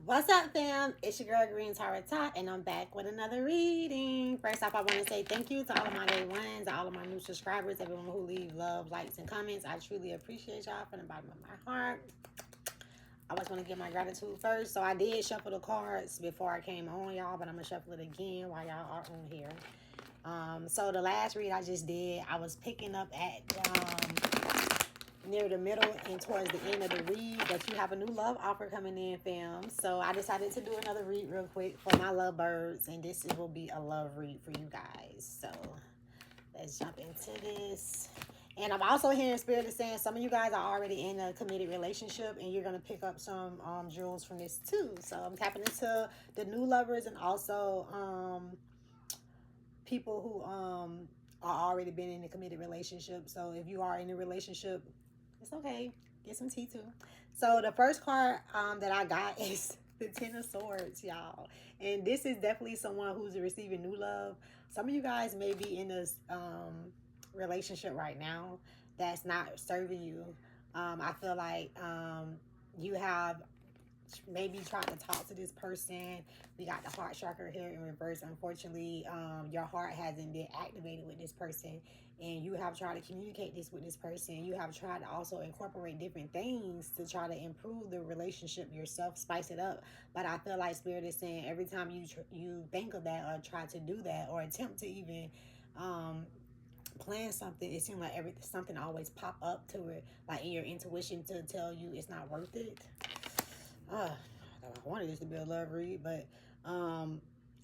What's up, fam? It's your girl Green Tara Top, and I'm back with another reading. First off, I want to say thank you to all of my day ones, all of my new subscribers, everyone who leave love, likes, and comments. I truly appreciate y'all from the bottom of my heart. I just want to give my gratitude first. So I did shuffle the cards before I came on, y'all, but I'm gonna shuffle it again while y'all are on here. So the last read I just did, I was picking up at near the middle and towards the end of the read that you have a new love offer coming in, fam. So I decided to do another read real quick for my love birds, and will be a love read for you guys. So let's jump into this. And I'm also hearing Spirit is saying some of you guys are already in a committed relationship and you're going to pick up some jewels from this too. So I'm tapping into the new lovers and also people who are already been in a committed relationship. So if you are in a relationship, it's okay. Get some tea too. So the first card that I got is the Ten of Swords, y'all. And this is definitely someone who's receiving new love. Some of you guys may be in this relationship right now that's not serving you. I feel like you have maybe trying to talk to this person. We got the heart chakra here in reverse. Unfortunately, your heart hasn't been activated with this person, and you have tried to communicate this with this person. You have tried to also incorporate different things to try to improve the relationship yourself, spice it up. But I feel like Spirit is saying every time you think of that or try to do that or attempt to even plan something, it seems like something always pop up to it, like in your intuition to tell you it's not worth it. I wanted this to be a love read, but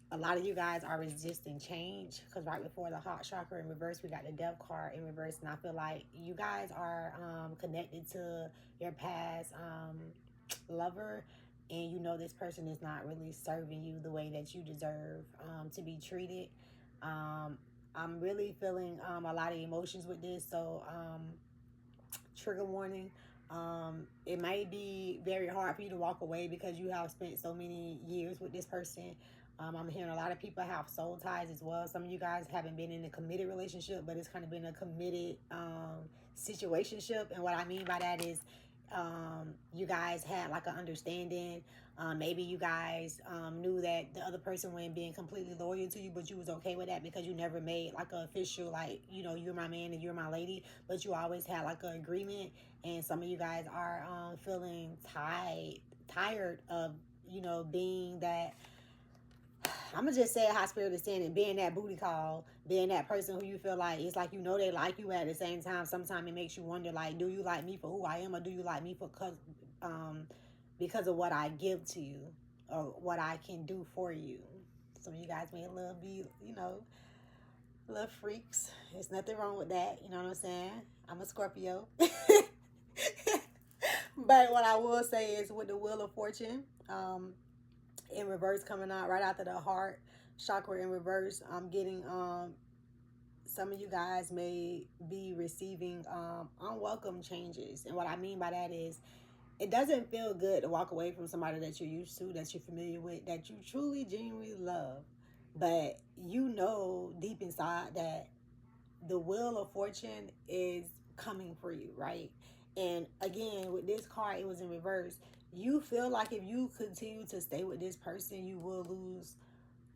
a lot of you guys are resisting change because right before the heart chakra in reverse, we got the death card in reverse, and I feel like you guys are connected to your past lover, and you know this person is not really serving you the way that you deserve to be treated. I'm really feeling a lot of emotions with this, so trigger warning. It may be very hard for you to walk away because you have spent so many years with this person. I'm hearing a lot of people have soul ties as well. Some of you guys haven't been in a committed relationship, but it's kind of been a committed situationship. And what I mean by that is you guys had like an understanding. Maybe you guys knew that the other person wasn't being completely loyal to you, but you was okay with that because you never made like an official, like, you know, you're my man and you're my lady, but you always had like an agreement. And some of you guys are feeling tired of, you know, being that, I'm gonna just say how Spirit is saying it, being that booty call, being that person who you feel like it's like you know they like you, at the same time sometimes it makes you wonder, like, do you like me for who I am, or do you like me for because of what I give to you or what I can do for you. Some of you guys may love be, you know, little freaks. There's nothing wrong with that, you know what I'm saying? I'm a Scorpio. But what I will say is with the Wheel of Fortune, in reverse coming out right after the heart chakra in reverse, I'm getting some of you guys may be receiving unwelcome changes. And what I mean by that is it doesn't feel good to walk away from somebody that you're used to, that you're familiar with, that you truly genuinely love. But you know deep inside that the Wheel of Fortune is coming for you, right? And again, with this card, it was in reverse. You feel like if you continue to stay with this person, you will lose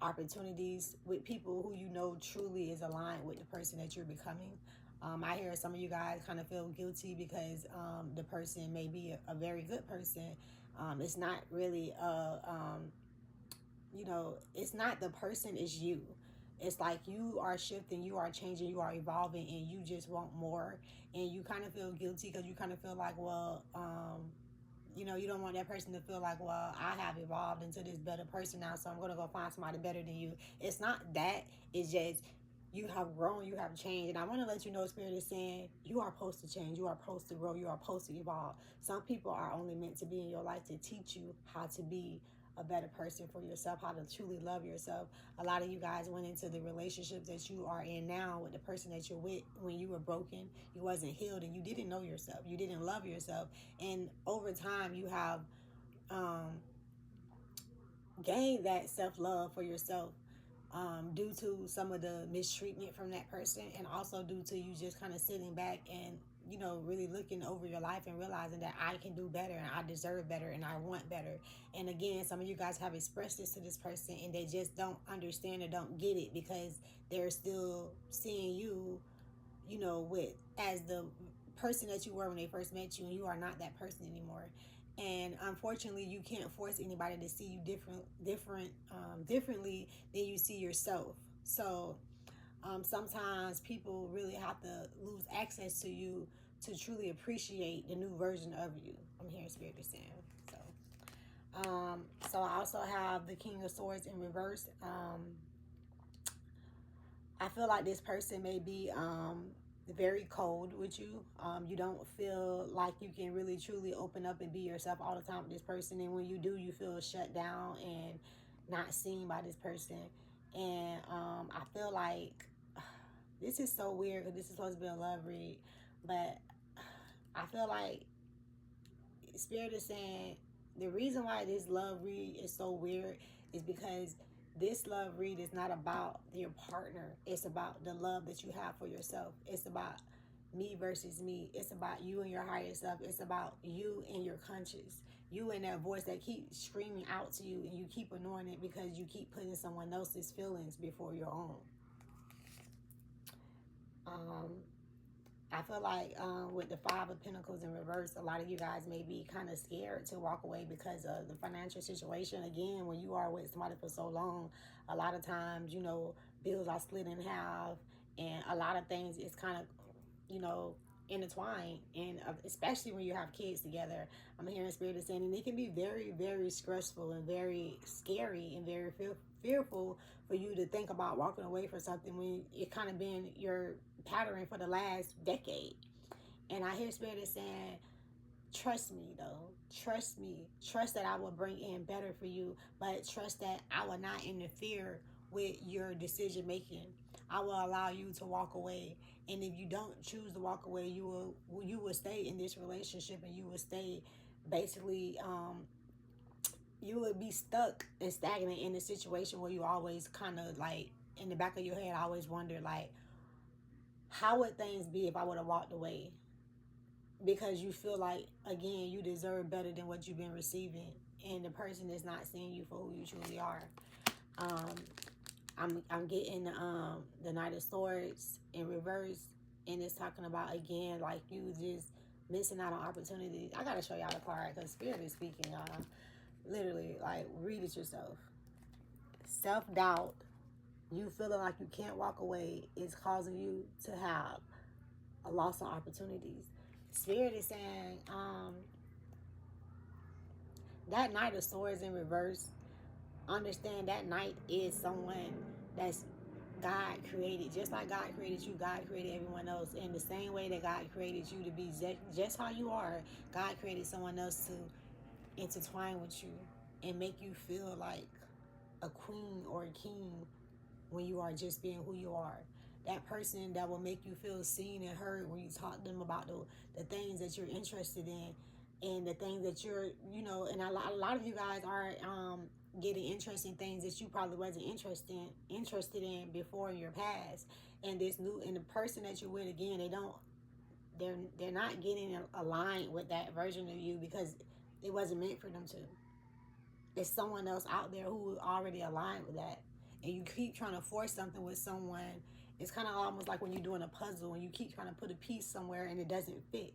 opportunities with people who you know truly is aligned with the person that you're becoming. I hear some of you guys kind of feel guilty because the person may be a very good person. It's not really you know, it's not the person, it's you. It's like you are shifting, you are changing, you are evolving, and you just want more. And you kind of feel guilty because you kind of feel like, well, you know, you don't want that person to feel like, well, I have evolved into this better person now, so I'm going to go find somebody better than you. It's not that. It's just you have grown, you have changed. And I want to let you know, Spirit is saying you are supposed to change, you are supposed to grow, you are supposed to evolve. Some people are only meant to be in your life to teach you how to be a better person for yourself, how to truly love yourself. A lot of you guys went into the relationships that you are in now with the person that you're with when you were broken, you wasn't healed, and you didn't know yourself, you didn't love yourself. And over time you have um, gained that self-love for yourself, due to some of the mistreatment from that person, and also due to you just kind of sitting back and, you know, really looking over your life and realizing that I can do better and I deserve better and I want better. And again, some of you guys have expressed this to this person and they just don't understand or don't get it because they're still seeing you, you know, with as the person that you were when they first met you, and you are not that person anymore. And unfortunately, you can't force anybody to see you differently than you see yourself. So sometimes people really have to lose access to you to truly appreciate the new version of you. I'm hearing Spirit is saying. So I also have the King of Swords in reverse. I feel like this person may be very cold with you. You don't feel like you can really truly open up and be yourself all the time with this person. And when you do, you feel shut down and not seen by this person. And I feel like this is so weird because this is supposed to be a love read. But I feel like Spirit is saying the reason why this love read is so weird is because this love read is not about your partner. It's about the love that you have for yourself. It's about me versus me. It's about you and your higher self. It's about you and your conscience. You and that voice that keeps screaming out to you and you keep ignoring it because you keep putting someone else's feelings before your own. I feel like with the Five of Pentacles in reverse, a lot of you guys may be kind of scared to walk away because of the financial situation. Again, when you are with somebody for so long, a lot of times, you know, bills are split in half and a lot of things is kind of, you know, intertwined. And especially when you have kids together, I'm hearing Spirit is saying, and it can be very, very stressful and very scary and very fearful for you to think about walking away from something when it kind of been your pattern for the last decade. And I hear Spirit is saying, trust me though. Trust me. Trust that I will bring in better for you, but trust that I will not interfere with your decision making. I will allow you to walk away. And if you don't choose to walk away, you will stay in this relationship and you will stay basically you would be stuck and stagnant in a situation where you always kind of like in the back of your head always wonder like, how would things be if I would have walked away? Because you feel like, again, you deserve better than what you've been receiving, and the person is not seeing you for who you truly are. I'm getting the Knight of Swords in reverse, and it's talking about, again, like you just missing out on opportunities. I gotta show y'all the card because Spirit is speaking, y'all. Literally, like, read it yourself. Self-doubt, you feeling like you can't walk away, is causing you to have a loss of opportunities. Spirit is saying that Knight of Swords in reverse, understand that knight is someone that's God created. Just like God created you, God created everyone else. In the same way that God created you to be just how you are, God created someone else to intertwine with you and make you feel like a queen or a king when you are just being who you are. That person that will make you feel seen and heard when you talk to them about the things that you're interested in and the things that you're, you know, and a lot of you guys are getting interesting things that you probably wasn't interested in before in your past. And this new, and the person that you're with, again, they're not getting aligned with that version of you because it wasn't meant for them to. There's someone else out there who already aligned with that. And you keep trying to force something with someone. It's kind of almost like when you're doing a puzzle and you keep trying to put a piece somewhere and it doesn't fit.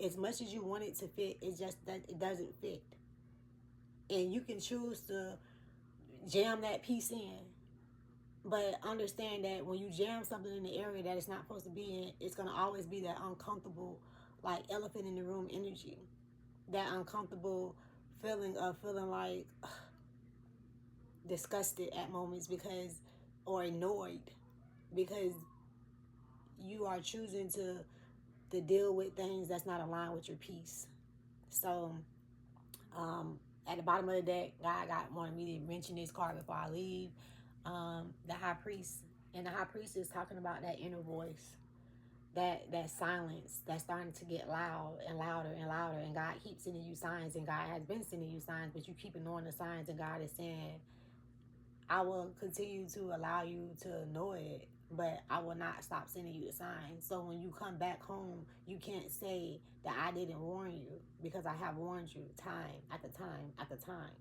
As much as you want it to fit, it's just that it doesn't fit. And you can choose to jam that piece in. But understand that when you jam something in the area that it's not supposed to be in, it's going to always be that uncomfortable, like elephant in the room energy. That uncomfortable feeling of feeling like disgusted at moments because, or annoyed because you are choosing to deal with things that's not aligned with your peace. So at the bottom of the deck, God wanted me to mention this card before I leave. The High Priest. And the High Priest is talking about that inner voice, that silence that's starting to get loud and louder and louder, and God keeps sending you signs, and God has been sending you signs, but you keep ignoring the signs, and God is saying, I will continue to allow you to know it, but I will not stop sending you the signs. So when you come back home, you can't say that I didn't warn you, because I have warned you time after time after time.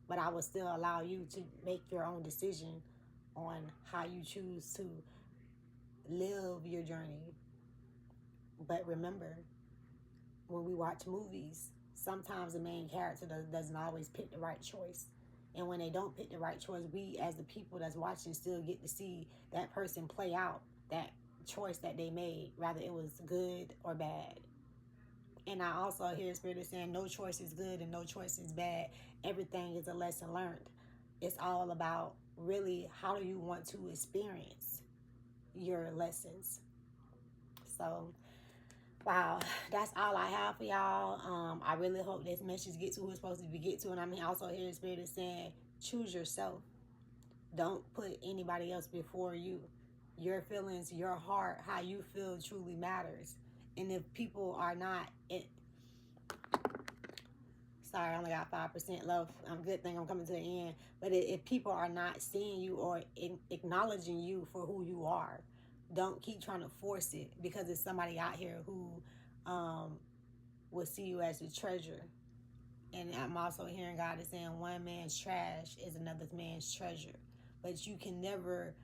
But I will still allow you to make your own decision on how you choose to live your journey. But remember, when we watch movies, sometimes the main character doesn't always pick the right choice. And when they don't pick the right choice, we as the people that's watching still get to see that person play out that choice that they made, whether it was good or bad. And I also hear Spirit saying no choice is good and no choice is bad. Everything is a lesson learned. It's all about really how do you want to experience your lessons. So, wow, that's all I have for y'all. I really hope this message gets to who it's supposed to be get to. And I mean, also hear Spirit is saying choose yourself. Don't put anybody else before you. Your feelings, your heart, how you feel truly matters. And if people are not, sorry, I only got 5% left. Good thing I'm coming to the end. But if people are not seeing you or acknowledging you for who you are, don't keep trying to force it, because there's somebody out here who will see you as a treasure. And I'm also hearing God is saying one man's trash is another man's treasure. But you can never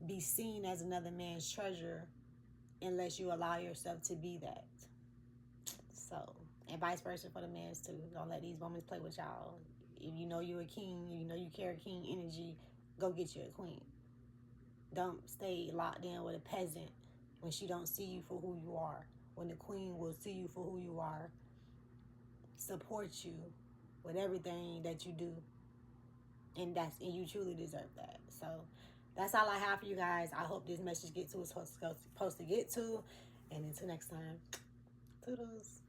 be seen as another man's treasure unless you allow yourself to be that. So, and vice versa for the men too. Don't let these women play with y'all. If you know you're a king, you know you carry king energy, go get you a queen. Don't stay locked in with a peasant when she don't see you for who you are. When the queen will see you for who you are, support you with everything that you do, and you truly deserve that. So that's all I have for you guys. I hope this message gets to what it's supposed to get to, and until next time, toodles.